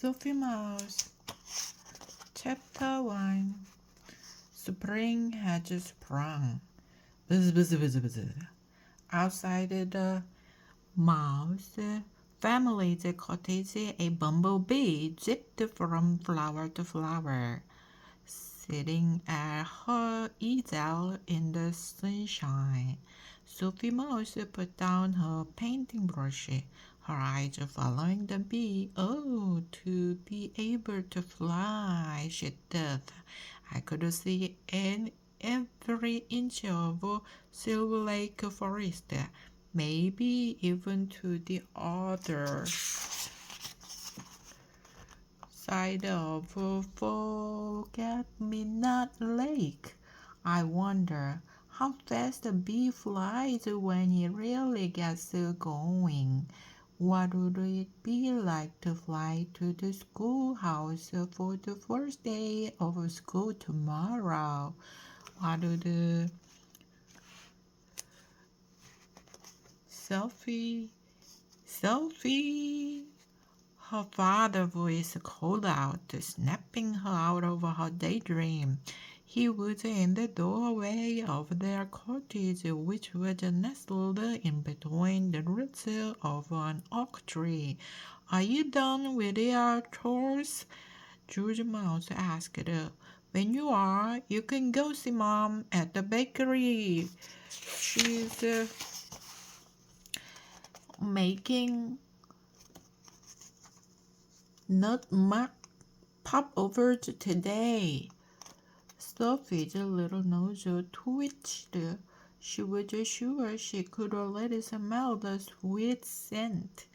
Sophie Mouse. Chapter 1. Spring had sprung. Buzz, buzz, buzz, buzz. Outside the mouse family's cottage, a bumblebee zipped from flower to flower. Sitting at her easel in the sunshine, Sophie Mouse put down her painting brush, her eyes following the bee. Oh, to be able to fly, she thought. I could see every inch of Silver Lake Forest, maybe even to the other side of Forget-Me-Not Lake. I wonder how fast a bee flies when it really gets going. What would it be like to fly to the schoolhouse for the first day of school tomorrow? What would Sophie, Sophie, her father's voice called out, snapping her out of her daydream. He was in the doorway of their cottage, which was nestled in between the roots of an oak tree. Are you done with your chores? George Mouse asked. When you are, you can go see Mom at the bakery. She's making nutmeg popovers today. Sophie's little nose twitched. She was sure she could already smell the sweet scent.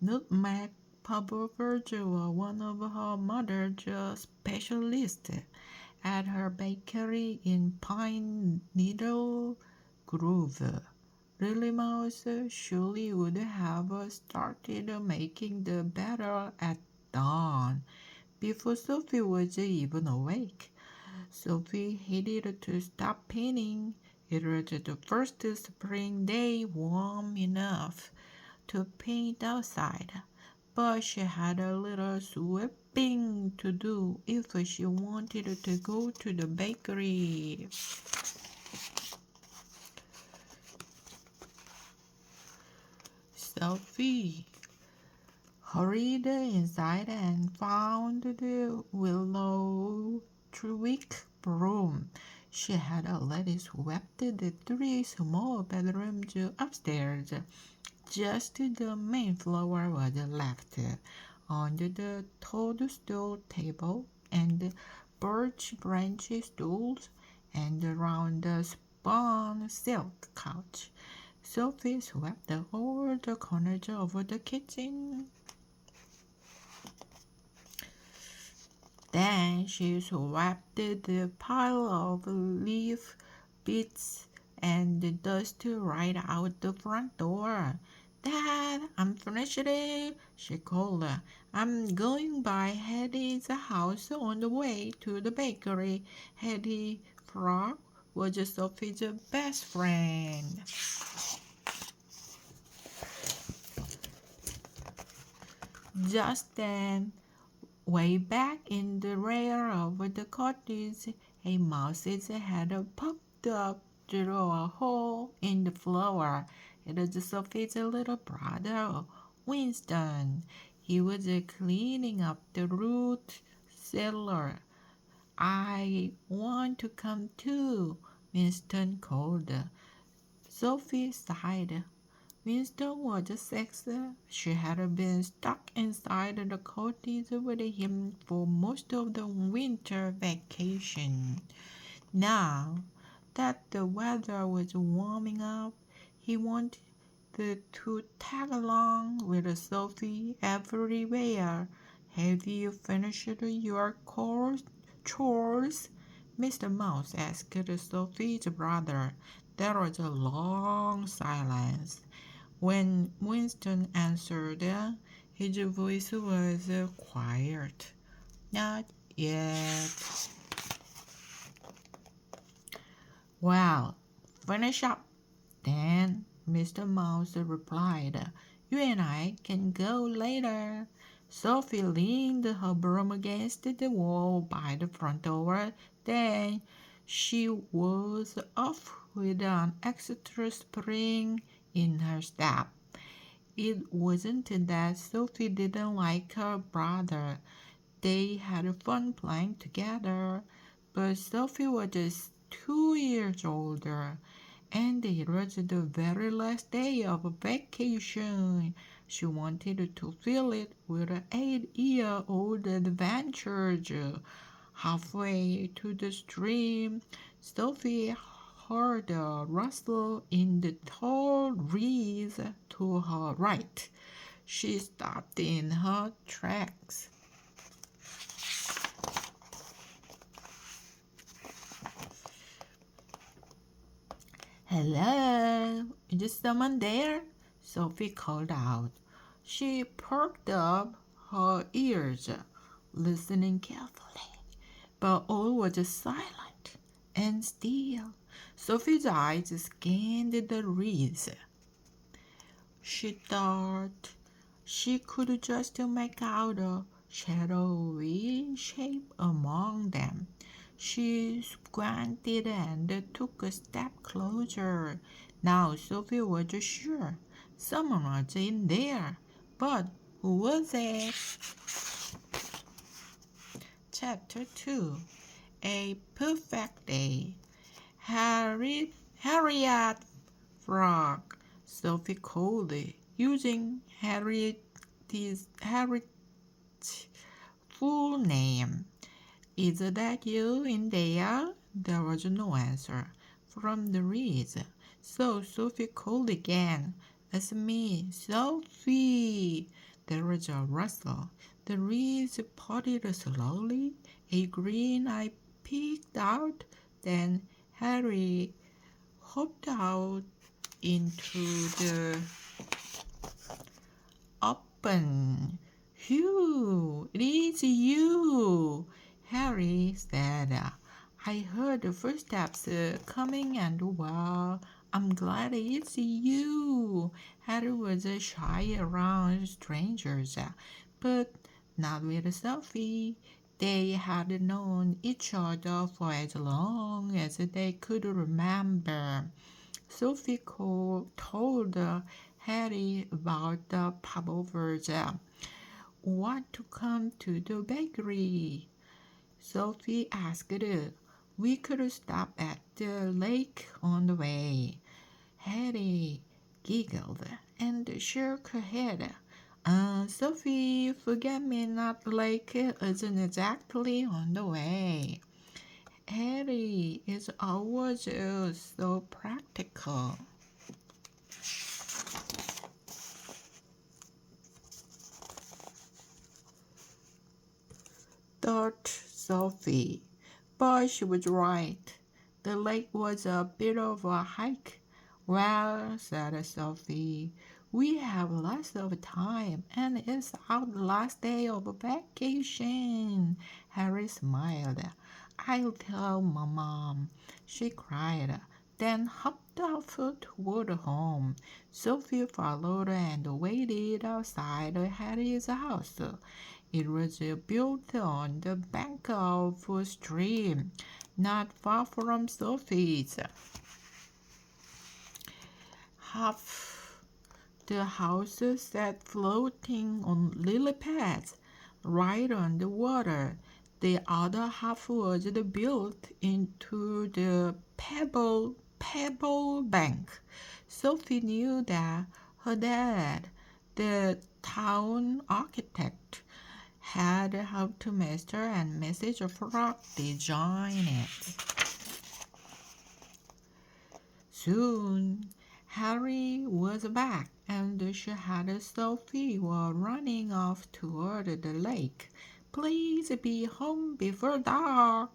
Nutmeg popovers were one of her mother's specialists at her bakery in Pine Needle Grove. Lily Mouse surely would have started making the batter at dawn, before Sophie was even awake. Sophie hated to stop painting. It was the first spring day warm enough to paint outside, but she had a little sweeping to do if she wanted to go to the bakery. Sophie hurried inside and found the willow twig broom. She had already swept the 3 small bedrooms upstairs. Just the main floor was left. Under the toadstool table and birch branch stools and around the spun silk couch, Sophie swept all the corners of the kitchen. Then she swept the pile of leaf bits and dust right out the front door. Dad, I'm finished, she called. I'm going by Hetty's house on the way to the bakery. Hetty Frog was Sophie's best friend. Just then, way back in the rear of the cottage, a mouse's head popped up through a hole in the floor. It was Sophie's little brother, Winston. He was cleaning up the root cellar. I want to come too, Winston called. Sophie sighed. Winston was 6. She had been stuck inside the cottage with him for most of the winter vacation. Now that the weather was warming up, he wanted to tag along with Sophie everywhere. Have you finished your chores? Mr. Mouse asked Sophie's brother. There was a long silence. When Winston answered, his voice was quiet. Not yet. Well, finish up, then, Mr. Mouse replied. You and I can go later. Sophie leaned her broom against the wall by the front door. Then she was off with an extra spring in her step. It wasn't that Sophie didn't like her brother. They had fun playing together, but Sophie was just 2 years older, and it was the very last day of vacation. She wanted to fill it with 8-year-old adventures. Halfway to the stream, Sophie heard a rustle in the tall reeds to her right. She stopped in her tracks. Hello, is someone there? Sophie called out. She perked up her ears, listening carefully, but all was silent and still. Sophie's eyes scanned the reeds. She thought she could just make out a shadowy shape among them. She squinted and took a step closer. Now Sophie was sure someone was in there. But who was it? Chapter 2. A Perfect Day. Harriet Frog, Sophie called, using Harriet's full name. Is that you in there? There was no answer from the reeds, so Sophie called again. It's me, Sophie. There was a rustle. The reeds parted slowly. A green eye peeked out. Then Harry hopped out into the open. Phew, it is you, Harry said. I heard the footsteps coming and well, I'm glad it's you. Harry was shy around strangers, but not with Sophie. They had known each other for as long as they could remember. Sophie told Harry about the popovers. Want to come to the bakery? Sophie asked. We could stop at the lake on the way. Harry giggled and shook her head. Sophie, forget-me-not lake isn't exactly on the way. Harry is always so practical. Thought Sophie, but she was right. The lake was a bit of a hike. Well, said Sophie, we have lots of time, and it's our last day of vacation. Harry smiled. I'll tell my mom, she cried, then hopped off toward home. Sophie followed and waited outside Harry's house. It was built on the bank of a stream, not far from Sophie's. Half the house sat floating on lily pads, right on the water. The other half was built into the pebble bank. Sophie knew that her dad, the town architect, had helped Mr. and Mrs. Frog design it. Soon, Harry was back, and she and Sophie were running off toward the lake. Please be home before dark,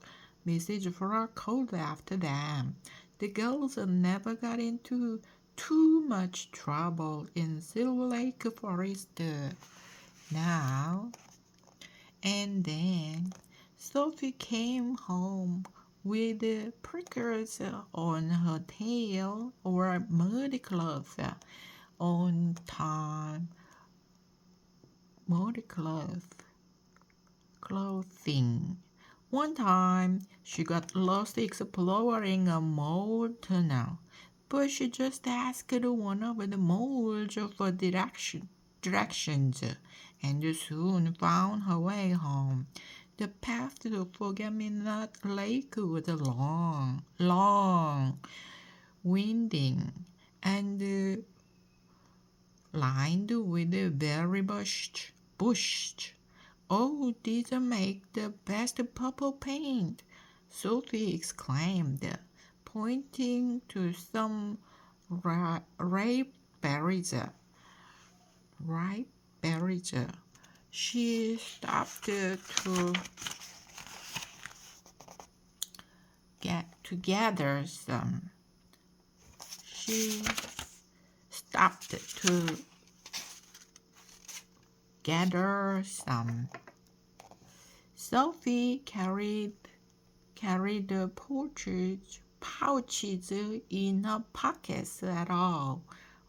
Mrs. Frog called after them. The girls never got into too much trouble in Silver Lake Forest. Now and then Sophie came home with prickles on her tail or mud cloths on time. Mud clothing. One time, she got lost exploring a mole tunnel, but she just asked one of the moles for directions, and soon found her way home. The path to Forget-Me-Not Lake was long, winding, and lined with berry bush. Oh, these make the best purple paint, Sophie exclaimed, pointing to some ripe berries. Ripe berries. She stopped to gather some. She stopped to gather some. Sophie carried the pouches in her pockets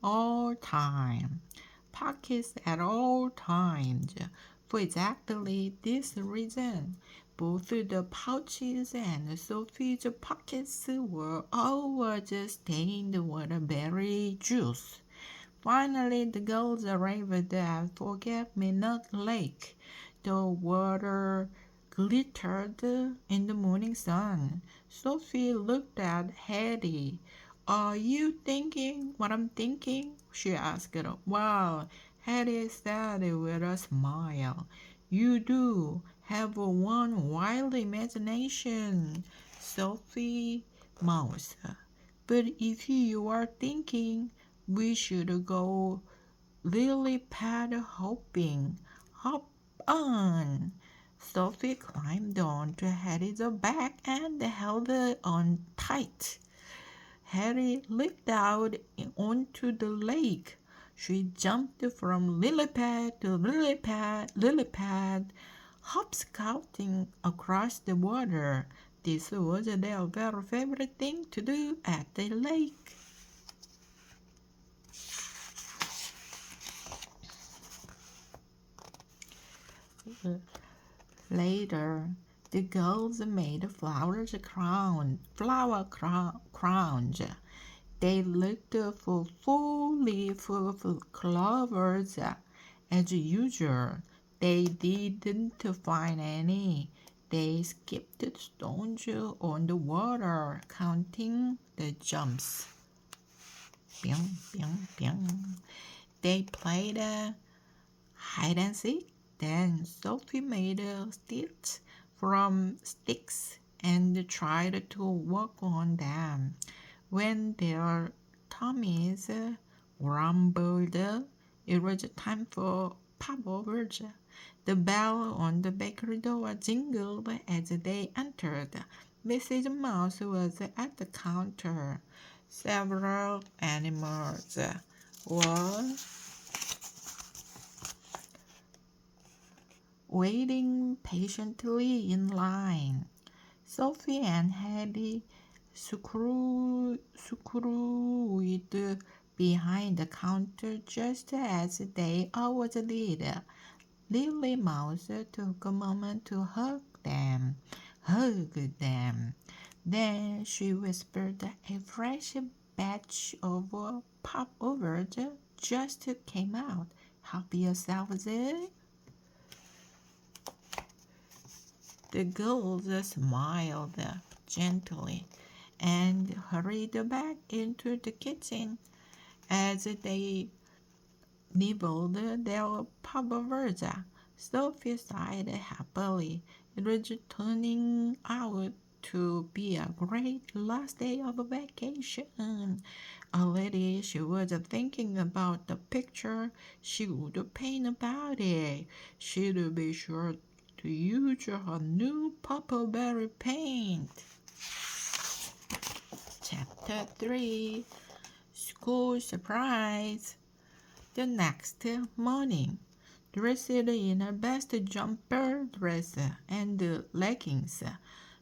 all times. For exactly this reason, both the pouches and Sophie's pockets were always stained with berry juice. Finally, the girls arrived at Forget-Me-Not Lake. The water glittered in the morning sun. Sophie looked at Hetty. "Are you thinking what I'm thinking?" she asked. "Well," Hetty said with a smile, "you do have one wild imagination, Sophie Mouse. But if you are thinking we should go lily pad hopping, hop on." Sophie climbed onto Harry's back and held on tight. Harry leaped out onto the lake. She jumped from lily pad to lily pad, hopscotching across the water. This was their very favorite thing to do at the lake. Later, the girls made flower crowns. They looked for full leaf clovers. As usual, they didn't find any. They skipped stones on the water, counting the jumps. Bing, bing, bing. They played hide and seek. Then Sophie made sticks and tried to walk on them. When their tummies rumbled, it was time for popovers. The bell on the bakery door jingled as they entered. Mrs. Mouse was at the counter. Several animals were waiting patiently in line. Sophie and Hetty screwed behind the counter just as they always did. Lily Mouse took a moment to hug them. Then she whispered, "A fresh batch of popovers just came out. Help yourselves." The girls smiled gently and hurried back into the kitchen. As they nibbled their popovers, Sophie sighed happily. It was turning out to be a great last day of vacation. Already she was thinking about the picture she would paint about it. She'd be sure to use her new purple-berry paint. Chapter 3, School Surprise. The next morning, dressed in her best jumper dress and leggings,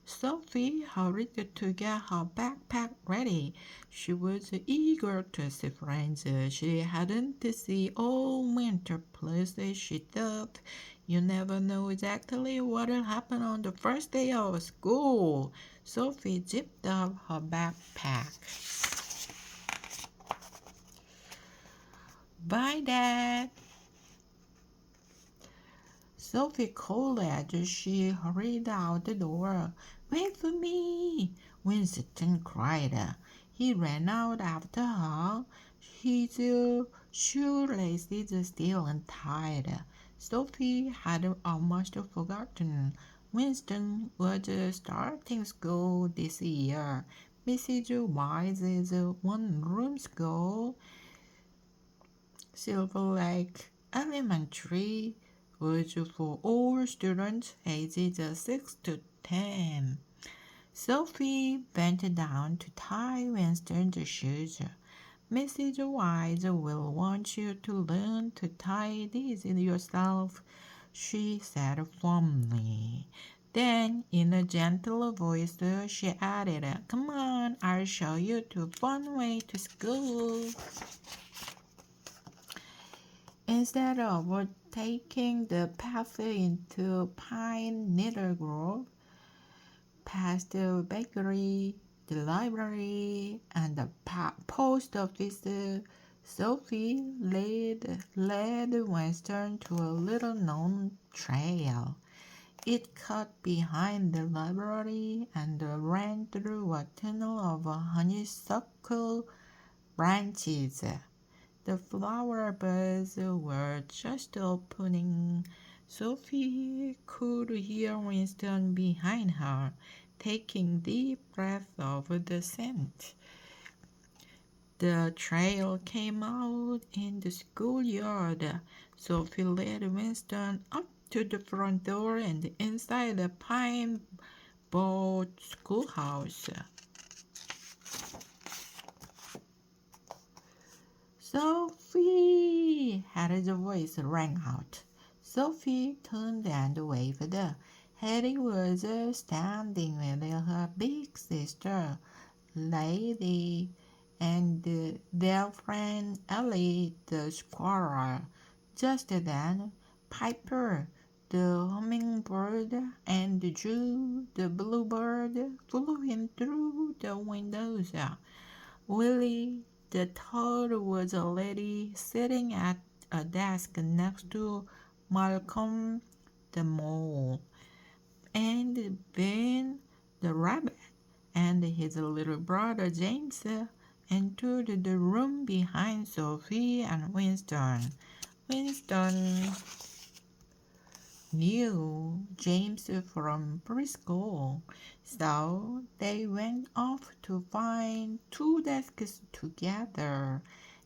Sophie hurried to get her backpack ready. She was eager to see friends she hadn't seen all winter. Plus, she thought, you never know exactly what'll happen on the first day of school. Sophie zipped up her backpack. Bye, Dad. Sophie called as she hurried out the door. Wait for me! Winston cried. He ran out after her, his shoelaces still untied. Sophie had almost forgotten. Winston was starting school this year. Mrs. Wise's one-room school, Silver Lake Elementary, was for all students ages 6 to 10. Sophie bent down to tie Winston's shoes. Mrs. Wise will want you to learn to tie these yourself, she said firmly. Then, in a gentle voice, she added, Come on, I'll show you the fun way to school. Instead of taking the path into Pine Needle Grove, past the bakery, the library, and the post office, Sophie led Winston to a little-known trail. It cut behind the library and ran through a tunnel of honeysuckle branches. The flower buds were just opening. Sophie could hear Winston behind her, taking deep breaths of the scent. The trail came out in the schoolyard. Sophie led Winston up to the front door and inside the pine board schoolhouse. Sophie! Harry's voice rang out. Sophie turned and waved. Harry was standing with her big sister, Lady, and their friend Ellie the squirrel. Just then, Piper, the hummingbird, and Drew, the bluebird, flew in through the windows. Willie the toad was a lady sitting at a desk next to Malcolm the mole, and Ben the rabbit and his little brother James entered the room behind Sophie and Winston. Winston knew James from preschool, so they went off to find two desks together,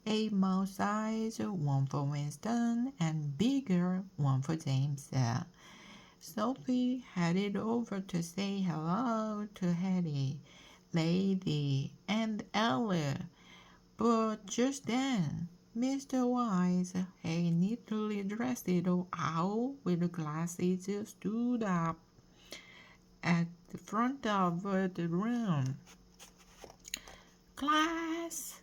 a mouse-sized one for Winston and bigger one for James. Sophie headed over to say hello to Harry, Lady, and Ella, but just then Mr. Wise, a neatly dressed owl with glasses, stood up at the front of the room. Class,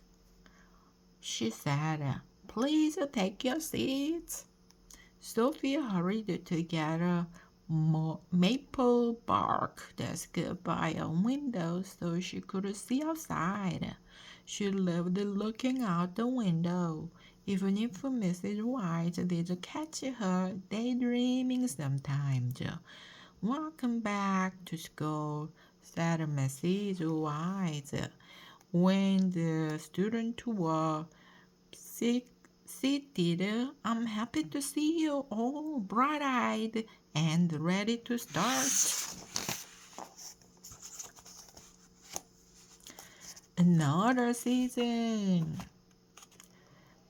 she said, please take your seats. Sophie hurried to get a maple bark desk by a window so she could see outside. She loved looking out the window, even if Mrs. White did catch her daydreaming sometimes. Welcome back to school, said Mrs. White, when the students were seated. I'm happy to see you all bright-eyed and ready to start another season.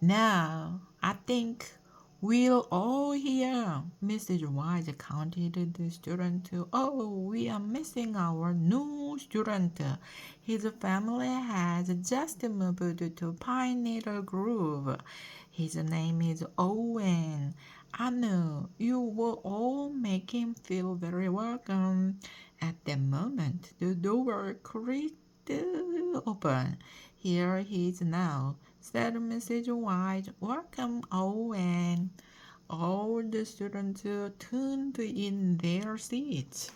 Now, I think we'll all hear. Mrs. Wise counted the student. Oh, we are missing our new student. His family has just moved to Pine Needle Grove. His name is Owen. I know you will all make him feel very welcome. At that moment, the door creaked open. Here he is now, said Mrs. White. Welcome, Owen. All the students turned in their seats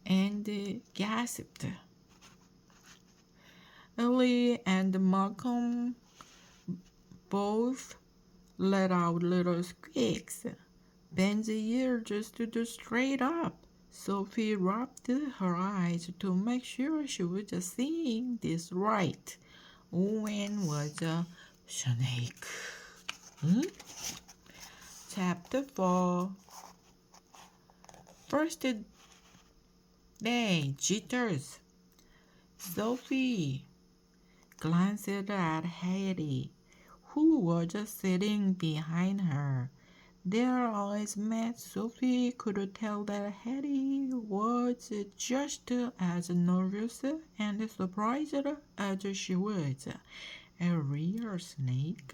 and gasped. Ellie and Malcolm both let out little squeaks. Ben's ear just stood straight up. Sophie rubbed her eyes to make sure she was seeing this right. Owen was a snake. Hmm? Chapter 4. First day, jitters. Sophie glanced at Hattie, who was just sitting behind her. Their eyes met. Sophie could tell that Hattie was just as nervous and surprised as she was. A real snake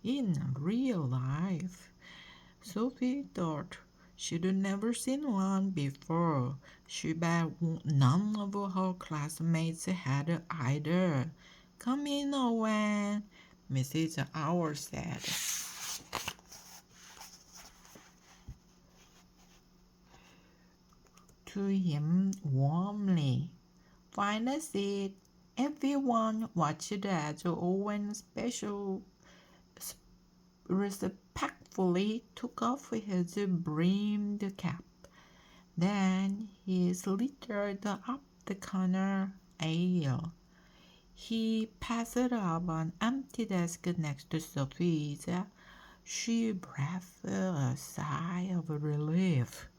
in real life. Sophie thought she'd never seen one before. She bet none of her classmates had either. Come in, Owen, Mrs. Owl said. To him warmly. Find a seat. Everyone watched as Owen respectfully took off his brimmed cap. Then he slithered up the corner aisle. He passed up an empty desk next to Sophie's. She breathed a sigh of relief.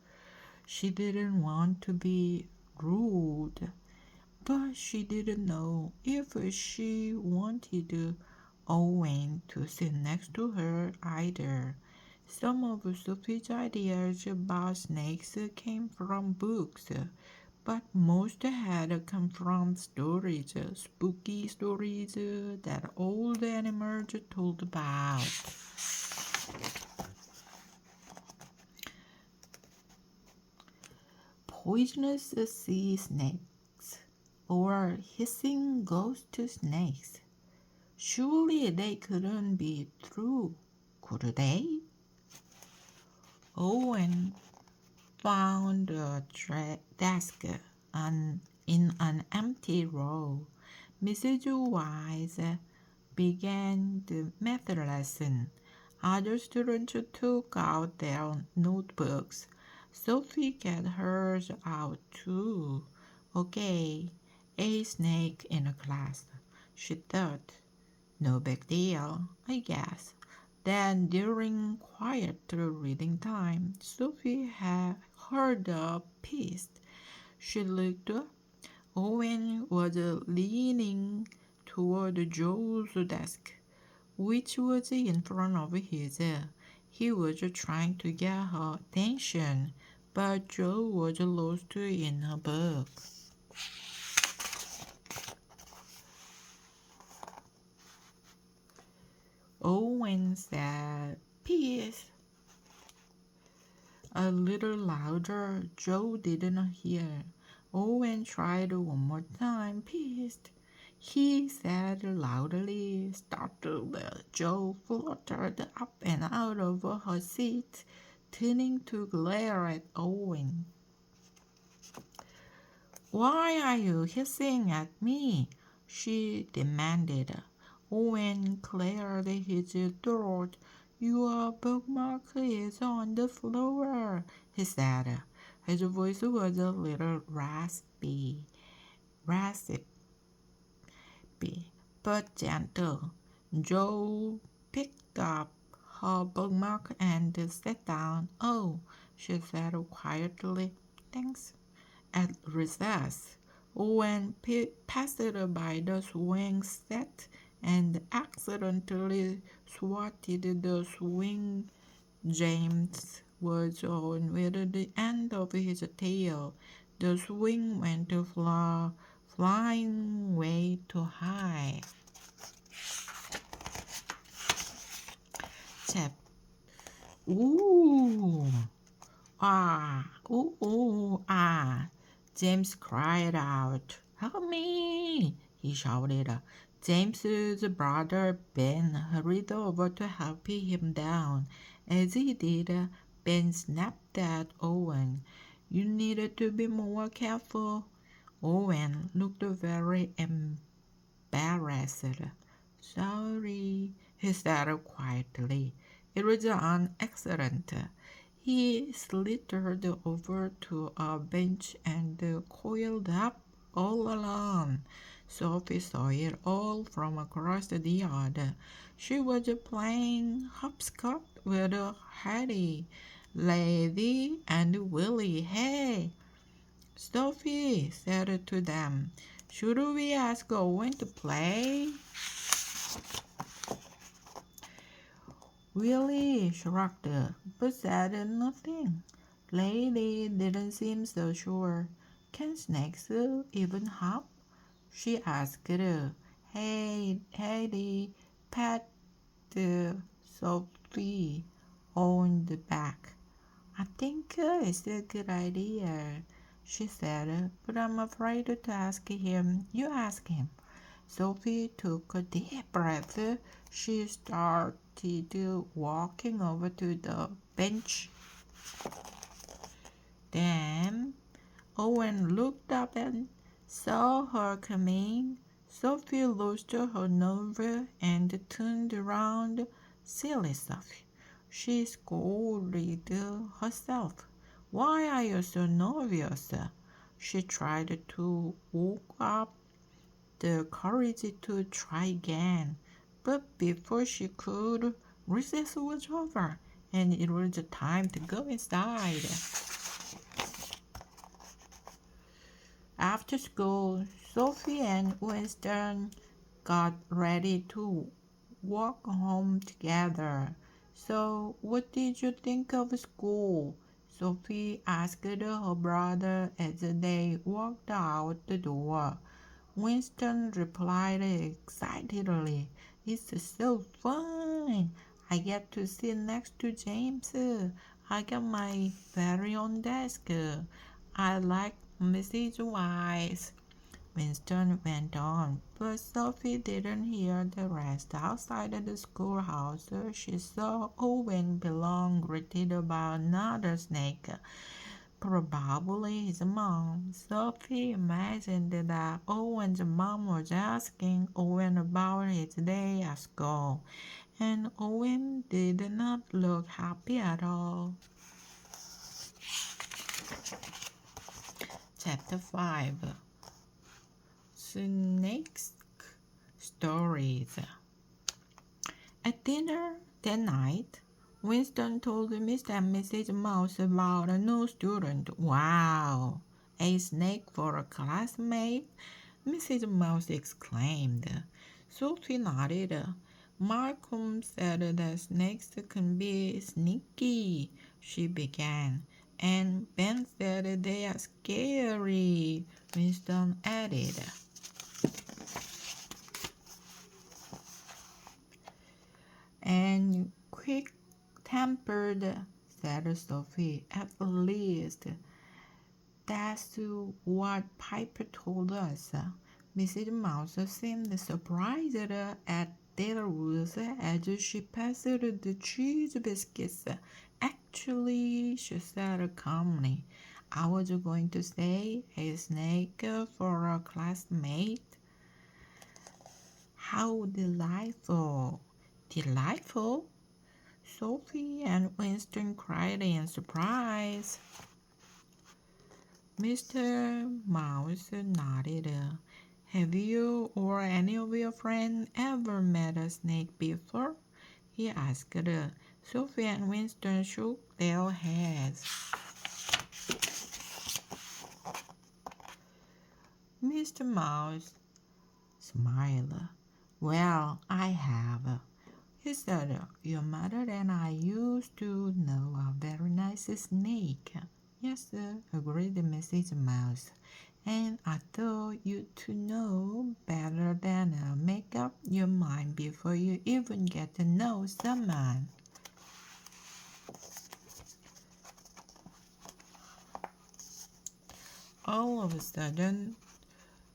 She didn't want to be rude, but she didn't know if she wanted Owen to sit next to her either. Some of Sophie's ideas about snakes came from books, but most had come from stories, spooky stories that old animals told about. Poisonous sea snakes or hissing ghost snakes. Surely they couldn't be true, could they? Owen found a desk in an empty row. Mrs. Wise began the math lesson. Other students took out their notebooks. Sophie got hers out too. Okay, a snake in a class, she thought. No big deal, I guess. Then, during quiet reading time, Sophie had heard a piece. She looked up. Owen was leaning toward Joe's desk, which was in front of his. He was trying to get her attention, but Joe was lost in her book. Owen said, "Peace." A little louder. Joe didn't hear. Owen tried one more time. "Peace," he said loudly. Startled, Joe fluttered up and out of her seat, turning to glare at Owen. "Why are you hissing at me?" she demanded. Owen cleared his throat. "Your bookmark is on the floor," he said. His voice was a little raspy, but gentle. Joe picked up her bookmark and sat down. "Oh," she said quietly. "Thanks." At recess, Owen passed by the swing set and accidentally swatted the swing James was on with the end of his tail. The swing went flying way too high. Chap. Ooh. Ah. Ooh. Ooh. Ah. James cried out. Help me! He shouted. James's brother Ben hurried over to help him down. As he did, Ben snapped at Owen. You needed to be more careful. Owen looked very embarrassed. Sorry, he said quietly. It was an accident. He slithered over to a bench and coiled up all alone. Sophie saw it all from across the yard. She was playing hopscotch with Hattie, Lady, and Willie. Hey, Sophie said to them, should we ask Owen to play? Willie shrugged, but said nothing. Lady didn't seem so sure. Can snakes even hop? She asked. Hey, Heidi, pat Sophie on the back. I think it's a good idea, she said, but I'm afraid to ask him. You ask him. Sophie took a deep breath. She started walking over to the bench. Then Owen looked up and saw her coming. Sophie lost her nerve and turned around. Silly Sophie, she scolded herself. Why are you so nervous? She tried to walk up the courage to try again, but before she could, recess was over, and it was time to go inside. After school, Sophie and Winston got ready to walk home together. So, what did you think of school? Sophie asked her brother as they walked out the door. Winston replied excitedly, It's so fun! I get to sit next to James. I got my very own desk. I like Mrs. Wise. Winston went on, but Sophie didn't hear the rest. Outside the schoolhouse, she saw Owen being greeted by another snake. Probably his mom. Sophie imagined that Owen's mom was asking Owen about his day at school, and Owen did not look happy at all. Chapter 5 Snakes Stories. At dinner that night, Winston told Mr. and Mrs. Mouse about a new student. Wow! A snake for a classmate? Mrs. Mouse exclaimed. Sophie nodded. Malcolm said that snakes can be sneaky, she began. And Ben said they are scary, Winston added. And quick-tempered, said Sophie. At least that's what Piper told us. Mrs. Mouse seemed surprised at their words as she passed the cheese biscuits. Actually, she said calmly, I was going to say a snake for a classmate. How delightful! Delightful? Sophie and Winston cried in surprise. Mr. Mouse nodded. Have you or any of your friends ever met a snake before? He asked. Sophie and Winston shook their heads. Mr. Mouse smiled. Well, I have. He said, your mother and I used to know a very nice snake. Yes, sir, agreed Mrs. Mouse. And I thought you to know better than make up your mind before you even get to know someone. All of a sudden,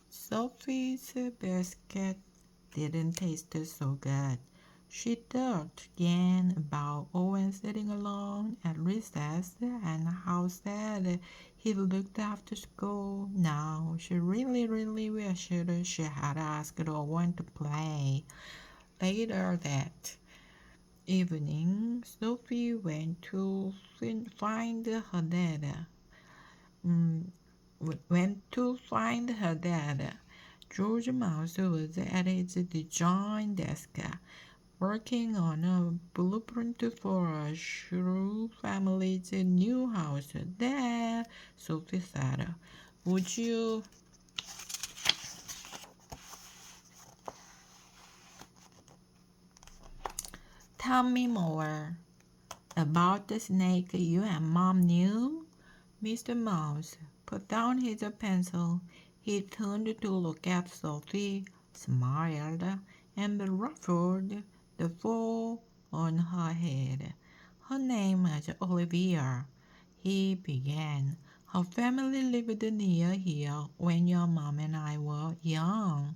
Sophie's biscuit didn't taste so good. She thought again about Owen sitting alone at recess and how sad he looked after school. Now she really wished she had asked Owen to play. Later that evening, Sophie went to find her dad. Mm, went to find her dad. George Mouse was at his design desk, working on a blueprint for a Shrew family's new house. Dad, Sophie said, would you tell me more about the snake you and Mom knew? Mr. Mouse put down his pencil. He turned to look at Sophie, smiled, and ruffled the fur on her head. Her name was Olivia, he began. Her family lived near here when your mom and I were young.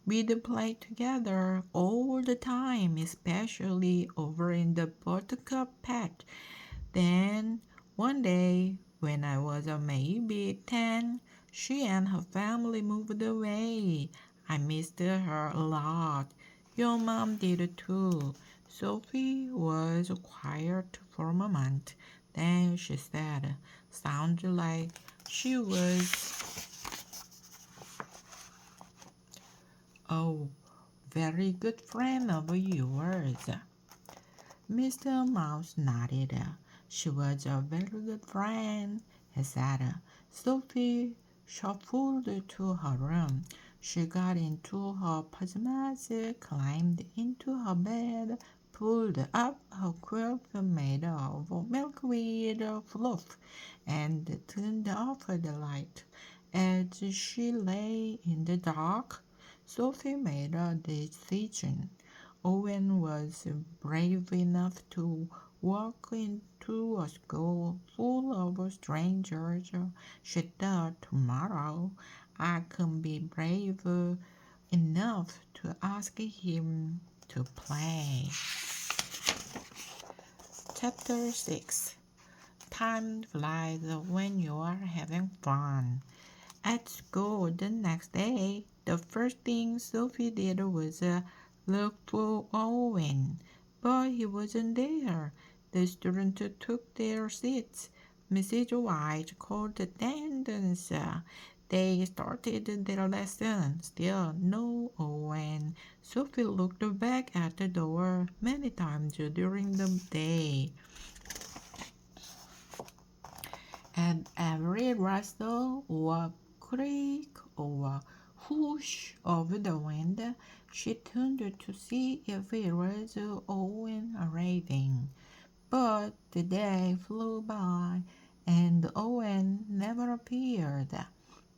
We'd play together all the time, especially over in the buttercup patch. Then, one day, when I was maybe 10, she and her family moved away. I missed her a lot. Your mom did too. Sophie was quiet for a moment. Then she said, sounded like she was, oh, very good friend of yours. Mr. Mouse nodded. She was a very good friend, he said. Sophie shuffled to her room. She got into her pajamas, climbed into her bed, pulled up her quilt made of milkweed fluff, and turned off the light. As she lay in the dark, Sophie made a decision. Owen was brave enough to walk into a school full of strangers. She thought, tomorrow I can be brave enough to ask him to play. Chapter 6. Time flies when you are having fun. At school the next day, the first thing Sophie did was look for Owen, but he wasn't there. The students took their seats. Mrs. White called attendance. They started their lesson. Still no Owen. Sophie looked back at the door many times during the day. And every rustle or creak or whoosh of the wind, she turned to see if it was Owen arriving. But the day flew by, and Owen never appeared.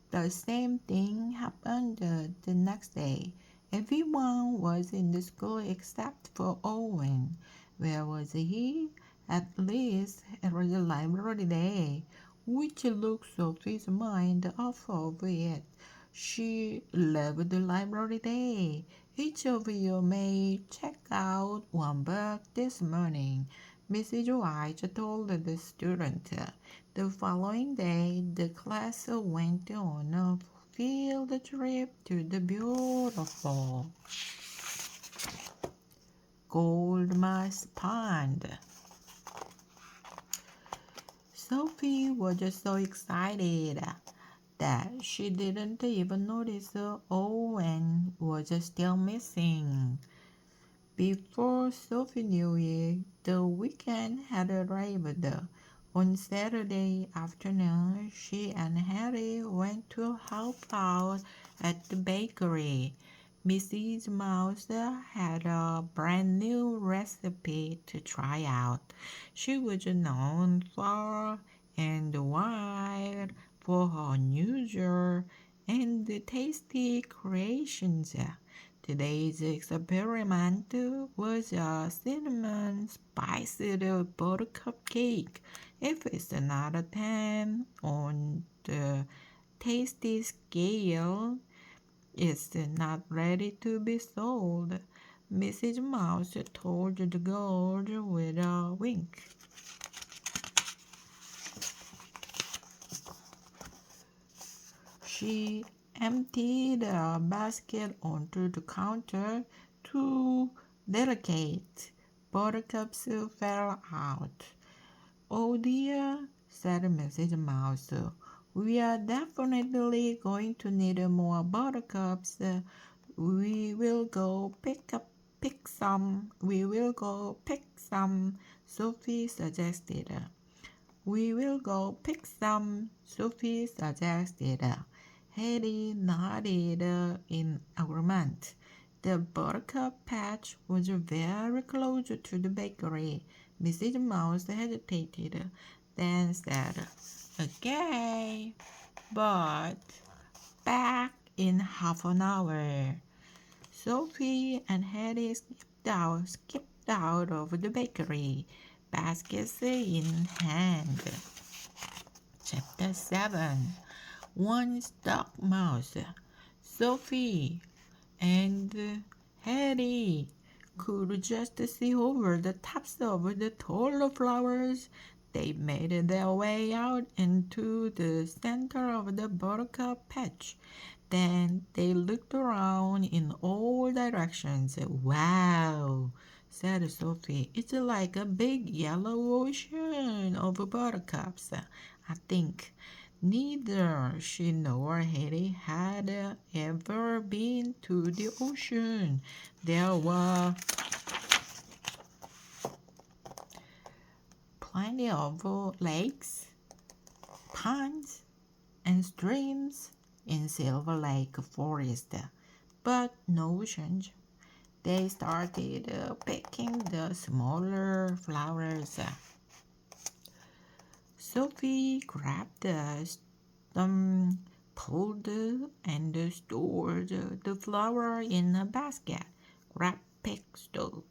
The same thing happened the next day. Everyone was in the school except for Owen. Where was he? At least it was a library day, which took Sophie's mind off of it. She loved the library day. Each of you may check out one book this morning, Mrs. White told the student. The following day, the class went on a field trip to the beautiful Gold Moss Pond. Sophie was so excited that she didn't even notice Owen was still missing. Before Sophie knew it, the weekend had arrived. On Saturday afternoon, she and Harry went to help out at the bakery. Mrs. Mouse had a brand new recipe to try out. She was known far and wide for her unusual and tasty creations. Today's experiment was a cinnamon spiced buttercup cake. If it's not a 10 on the tasty scale is not ready to be sold, Mrs. Mouse told the girl with a wink. She emptied a basket onto the counter. Two delicate buttercups fell out. "Oh dear," said Mrs. Mouse. "We are definitely going to need more buttercups. We will go pick some. We will go pick some," Sophie suggested. "We will go pick some," Sophie suggested. Hetty nodded in agreement. The buttercup patch was very close to the bakery. Mrs. Mouse hesitated, then said, "Okay, but back in half an hour." Sophie and Hetty skipped out of the bakery, baskets in hand. Chapter 7. One stuck mouse. Sophie and Hetty could just see over the tops of the tall flowers. They made their way out into the center of the buttercup patch. Then they looked around in all directions. "Wow," said Sophie. "It's like a big yellow ocean of buttercups." I think neither she nor Hetty had ever been to the ocean. There were plenty of lakes, ponds, and streams in Silver Lake Forest, but no oceans. They started picking the smaller flowers. Sophie grabbed some, pulled, and stored the flower in a basket. Grab, pick, stow.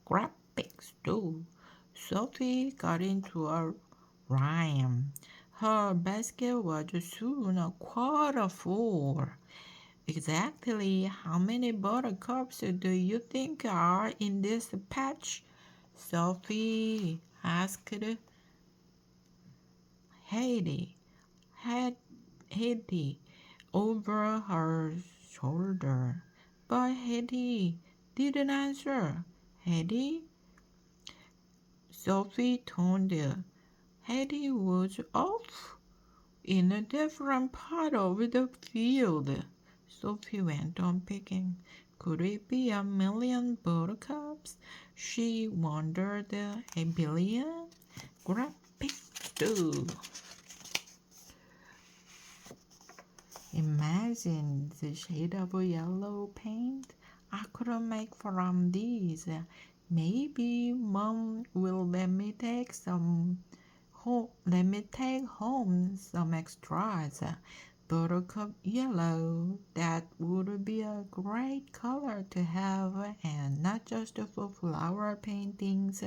Grab, pick, stow. Sophie got into a rhyme. Her basket was soon a quarter full. "Exactly how many buttercups do you think are in this patch?" Sophie asked Hetty. Hetty over her shoulder. But Hetty didn't answer. Hetty? Sophie turned. Hetty was off in a different part of the field. Sophie went on picking. Could it be a million buttercups? She wondered. A billion? Grab, pick, do. Imagine the shade of yellow paint I could make from these. Maybe Mom will let me take home some extras. Buttercup yellow, that would be a great color to have, and not just for flower paintings.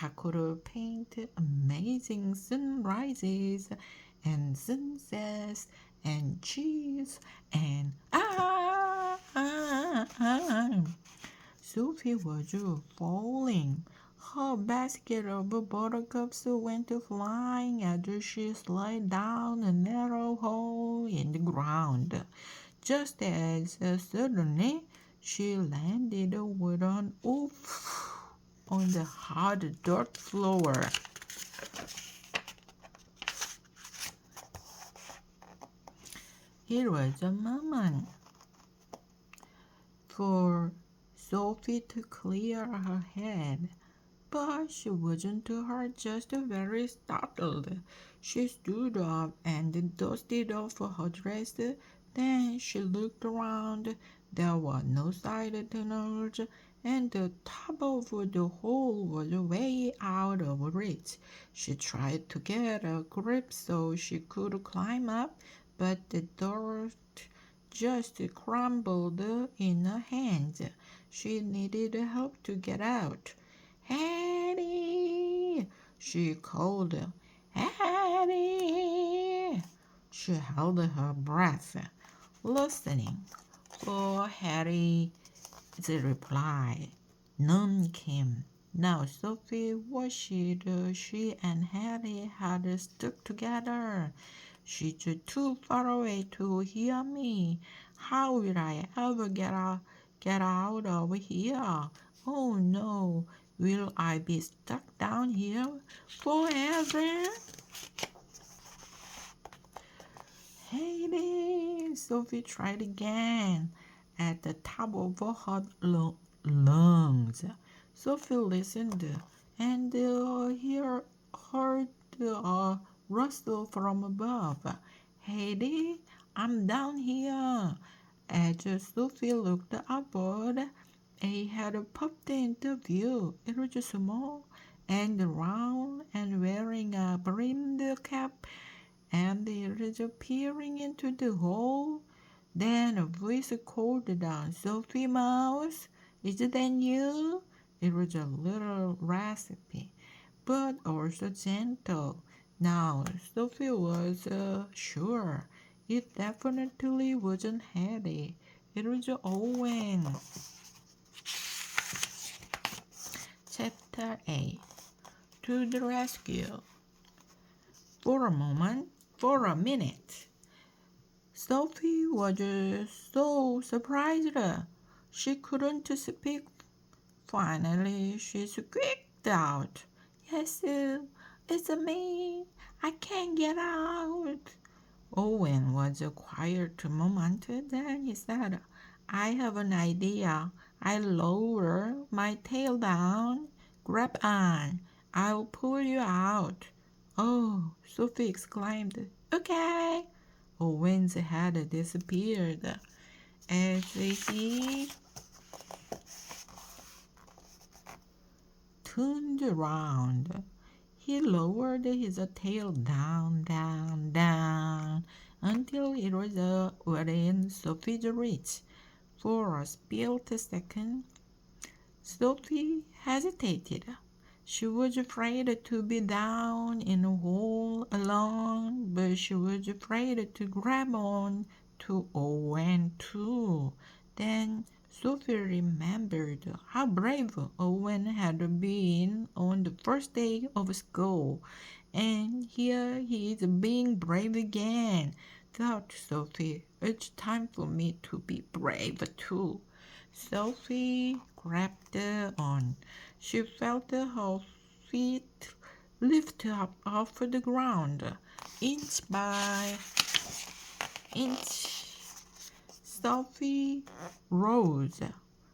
I could paint amazing sunrises and sunsets and cheese and Sophie was falling. Her basket of buttercups went flying as she slid down a narrow hole in the ground. Just as suddenly, she landed with an oof on the hard dirt floor. It was a moment for Sophie to clear her head, but she wasn't hurt, just very startled. She stood up and dusted off her dress. Then she looked around. There were no side tunnels, and the top of the hole was way out of reach. She tried to get a grip so she could climb up, but the dirt just crumbled in her hands. She needed help to get out. "Hetty!" she called. "Hetty!" She held her breath, listening for Harry's reply. None came. Now Sophie wished she and Harry had stuck together. She's too far away to hear me. How will I ever get out of here? Oh no, will I be stuck down here forever? Hey, Sophie tried again at the top of her lungs. Sophie listened and heard a rustle from above. Heidi, I'm down here. As Sophie looked upward, a head popped into view. It was small and round and wearing a brimmed cap, and it was peering into the hole. Then a voice called down, Sophie Mouse, is that you? It was a little raspy, but also gentle. Now Sophie was sure it definitely wasn't Harry. It was Owen. Chapter 8. To the rescue. For a minute, Sophie was so surprised she couldn't speak. Finally, she squeaked out, Yes, it's me. I can't get out. Owen was quiet a moment, then he said, I have an idea. I'll lower my tail down. Grab on. I'll pull you out. Oh, Sophie exclaimed, Okay. Owen's head disappeared as he turned around. He lowered his tail down, down, down, until it was within Sophie's reach. For a split second, Sophie hesitated. She was afraid to be down in a hole alone, but she was afraid to grab on to Owen too. Then Sophie remembered how brave Owen had been on the first day of school, and here he is being brave again. Thought Sophie, it's time for me to be brave too. Sophie grabbed on. She felt her feet lift up off the ground, inch by inch. Sophie rose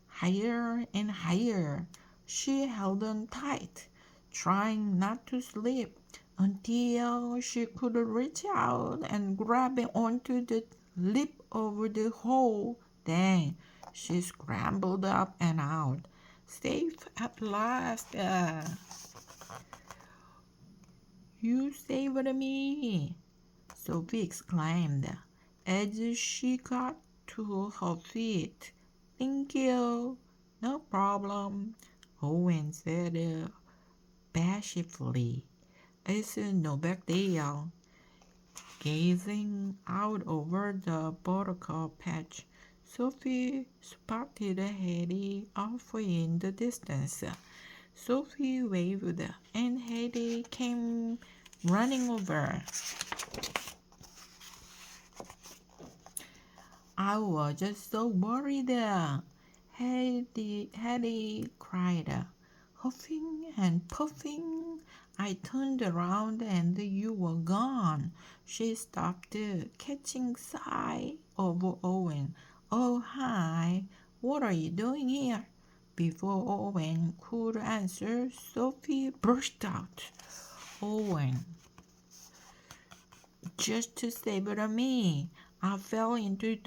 higher and higher. She held on tight, trying not to slip, until she could reach out and grab onto the lip of the hole. Then she scrambled up and out, safe at last. You saved me, Sophie exclaimed as she got to her feet. Thank you. No problem, Owen said bashfully. It's no big deal. Gazing out over the buttercup patch, Sophie spotted Harry off in the distance. Sophie waved, and Harry came running over. I was just so worried. Harry cried, huffing and puffing. I turned around and you were gone. She stopped, catching sight of Owen. Oh, hi, what are you doing here? Before Owen could answer, Sophie burst out. Owen, just to save me. I fell into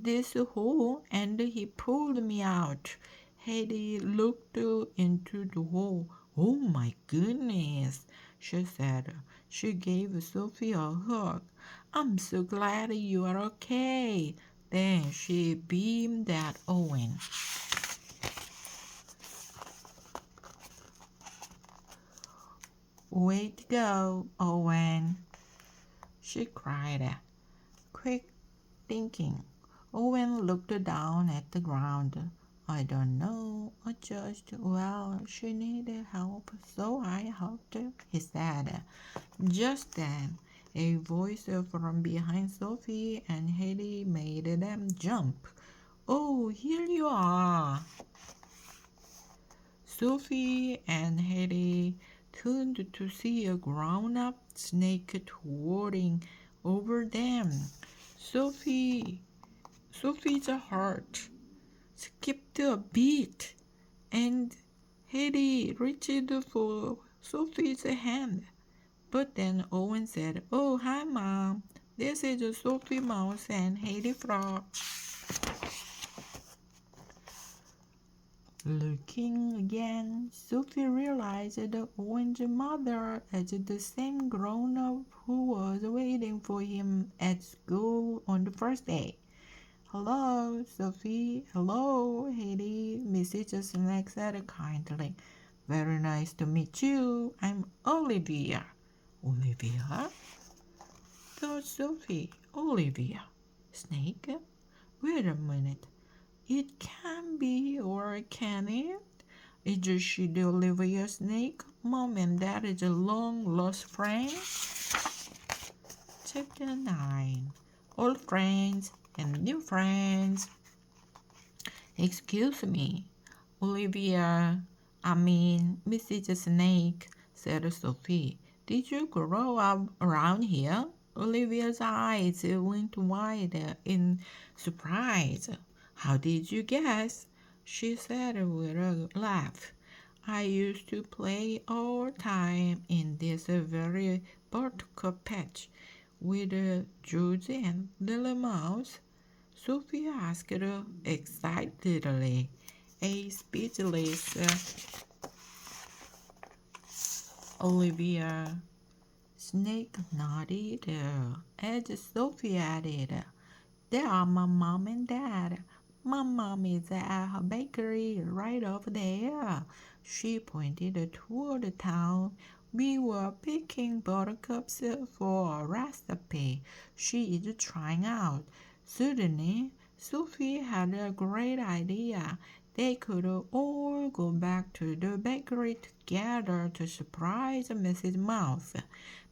this hole and he pulled me out. Heidi looked into the hole. Oh my goodness, she said. She gave Sophie a hug. I'm so glad you are okay. Then she beamed at Owen. Way to go, Owen, she cried, quick thinking. Owen looked down at the ground. I don't know, well, she needed help, so I helped, he said. Just then, a voice from behind Sophie and Haley made them jump. Oh, here you are! Sophie and Haley turned to see a grown-up snake towering over them. Sophie's heart skipped a beat, and Haley reached for Sophie's hand. But then Owen said, Oh, hi, Mom. This is Sophie Mouse and Haley Frog. Looking again, Sophie realized that Owen's mother is the same grown-up who was waiting for him at school on the first day. Hello, Sophie. Hello, Haley. Mrs. Snake said kindly. Very nice to meet you. I'm Olivia. Olivia? Thought Sophie. Olivia. Snake? Wait a minute. It can be, or can it? Is she the Olivia Snake? Mom and Dad is a long-lost friend? Chapter 9. Old friends and new friends. Excuse me, Olivia, Mrs. Snake, said Sophie. Did you grow up around here? Olivia's eyes went wide in surprise. How did you guess? She said with a laugh. I used to play all the time in this very buttercup patch with George and Little Mouse. Sophie asked excitedly. A speechless Olivia Snake nodded as Sophie added, They are my mom and dad. My mom is at her bakery right over there. She pointed toward the town. We were picking buttercups for a recipe she is trying out. Suddenly, Sophie had a great idea. They could all go back to the bakery together to surprise Mrs. Mouse.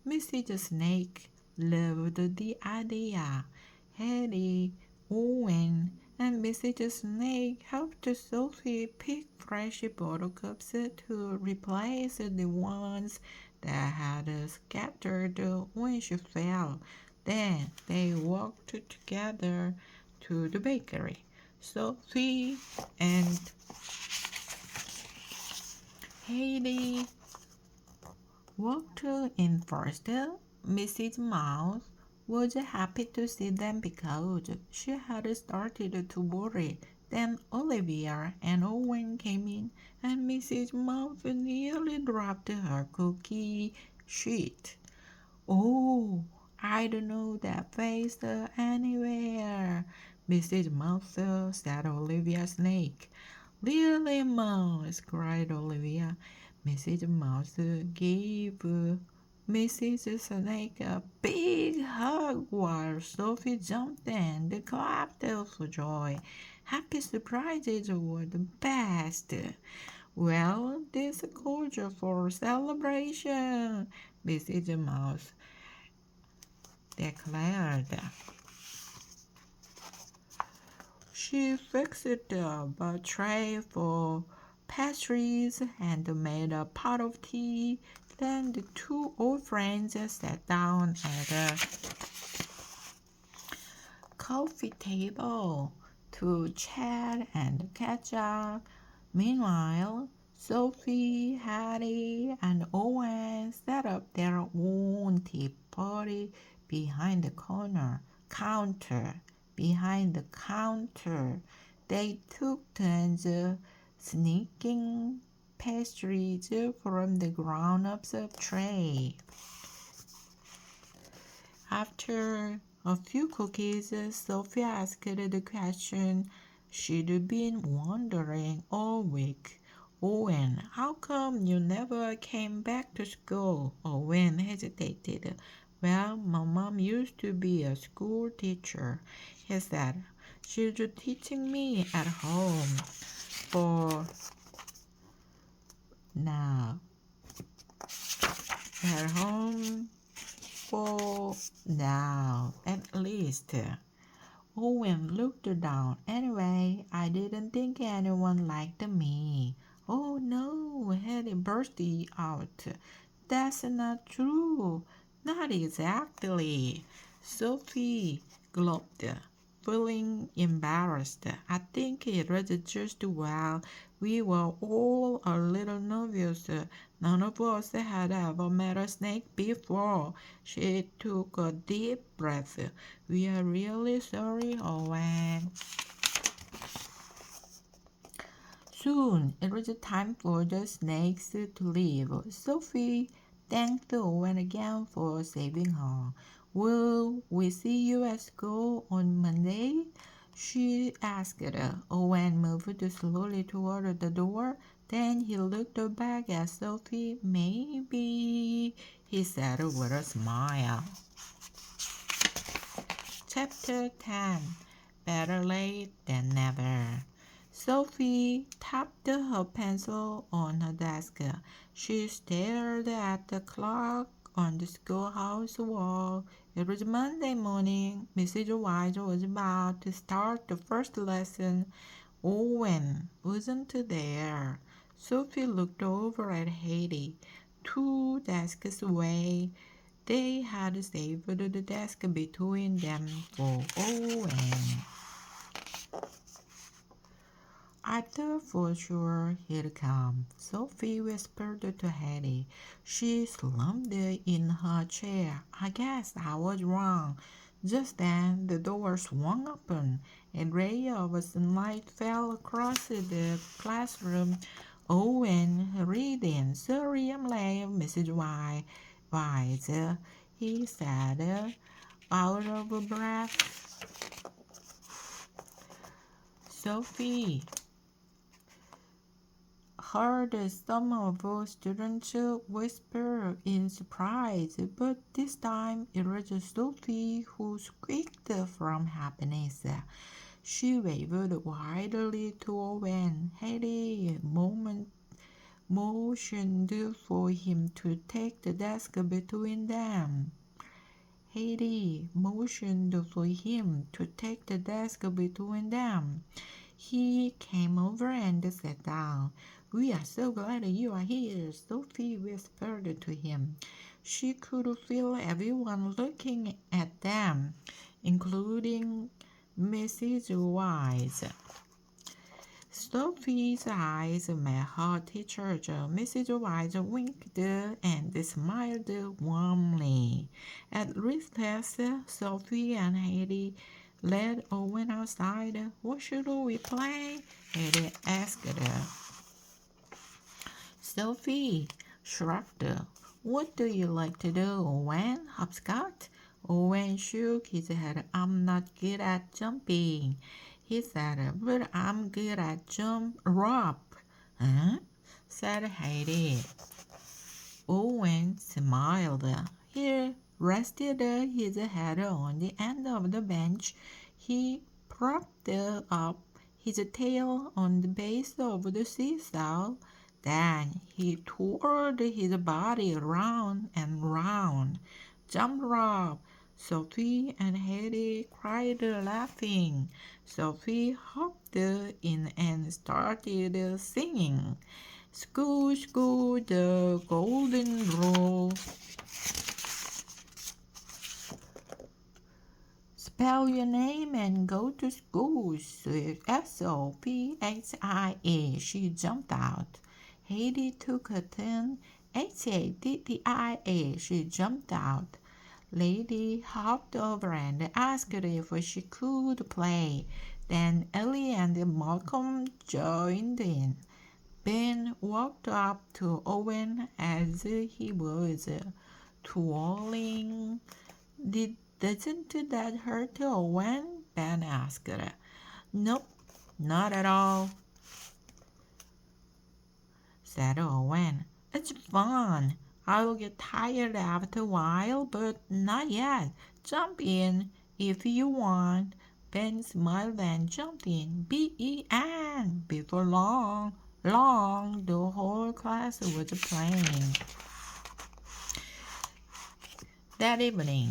Mrs. Snake loved the idea. Hetty, Owen, and Mrs. Snake helped Sophie pick fresh buttercups to replace the ones that had scattered when she fell. Then they walked together to the bakery. Sophie and Haley walked in first. Mrs. Mouse was happy to see them because she had started to worry. Then Olivia and Owen came in, and Mrs. Mouse nearly dropped her cookie sheet. Oh, I don't know that face anywhere, Mrs. Mouse said Olivia Snake. Really, Mouse, cried Olivia. Mrs. Mouse gave Mrs. Snake a big hug while Sophie jumped and clapped for joy. Happy surprises were the best. Well, this calls for celebration, Mrs. Mouse declared. She fixed up a tray for pastries and made a pot of tea. Then the two old friends sat down at a coffee table to chat and catch up. Meanwhile, Sophie, Hattie, and Owen set up their own tea party behind the counter. Behind the counter, they took turns sneaking pastries from the grown-ups' tray. After a few cookies, Sophie asked the question she'd been wondering all week. Owen, how come you never came back to school? Owen hesitated. Well, my mom used to be a school teacher, he said. She's teaching me at home for now. At home for now, at least. Owen looked down. Anyway, I didn't think anyone liked me. Oh no, Harry burst out. That's not true. Not exactly. Sophie gulped, feeling embarrassed. I think it was just we were all a little nervous. None of us had ever met a snake before. She took a deep breath. We are really sorry, Owen. Soon it was time for the snakes to leave. Sophie thanked Owen again for saving her. Will we see you at school on Monday? She asked. Owen moved slowly toward the door. Then he looked back at Sophie. Maybe, he said with a smile. Chapter 10. Better late than never. Sophie tapped her pencil on her desk. She stared at the clock on the schoolhouse wall. It was Monday morning. Mrs. Wise was about to start the first lesson. Owen wasn't there. Sophie looked over at Haiti. 2 desks away, they had saved the desk between them for Owen. I thought for sure he'd come, Sophie whispered to Hattie. She slumped in her chair. I guess I was wrong. Just then the door swung open. A ray of sunlight fell across the classroom. Owen hurried in. Sorry I'm late, Mrs. Wise, he said, out of breath. Sophie heard some of the students whisper in surprise, but this time it was Sophie who squeaked from happiness. She waved wildly to Owen. Harry motioned for him to take the desk between them. Haiti motioned for him to take the desk between them. He came over and sat down. We are so glad you are here, Sophie whispered to him. She could feel everyone looking at them, including Mrs. Wise. Sophie's eyes met her teacher's. Mrs. Wise winked and smiled warmly. At recess, Sophie and Haiti led Owen outside. What should we play? Haiti asked. Sophie shrugged. What do you like to do, Owen? Hopscotch? Owen shook his head. I'm not good at jumping, he said, but I'm good at rope. Huh? Said Heidi. Owen smiled. He rested his head on the end of the bench. He propped up his tail on the base of the seesaw. Then he twirled his body round and round. Jump rope! Sophie and Hattie cried laughing. Sophie hopped in and started singing. School, school, the golden rule. Spell your name and go to school. Sophie. She jumped out. Haiti took her turn. Hattie. She jumped out. Lady hopped over and asked if she could play. Then Ellie and Malcolm joined in. Ben walked up to Owen as he was twirling. Doesn't that hurt, Owen? Ben asked. Nope, not at all, said Owen. It's fun. I'll get tired after a while, but not yet. Jump in if you want. Ben smiled and jumped in. B-E-N. Before long, the whole class was playing. That evening,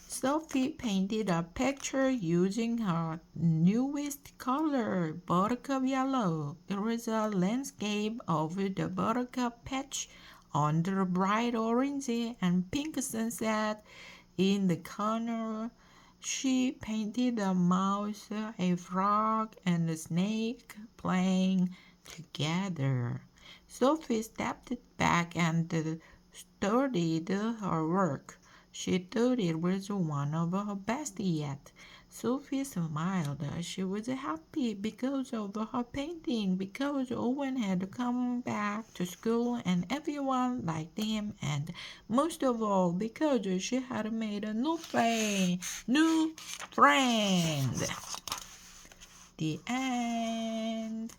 Sophie painted a picture using her newest color, buttercup yellow. It was a landscape of the buttercup patch under a bright orange and pink sunset. In the corner, she painted a mouse, a frog, and a snake playing together. Sophie stepped back and studied her work. She thought it was one of her best yet. Sophie smiled. She was happy because of her painting, because Owen had come back to school and everyone liked him, and most of all because she had made a new friend. The end.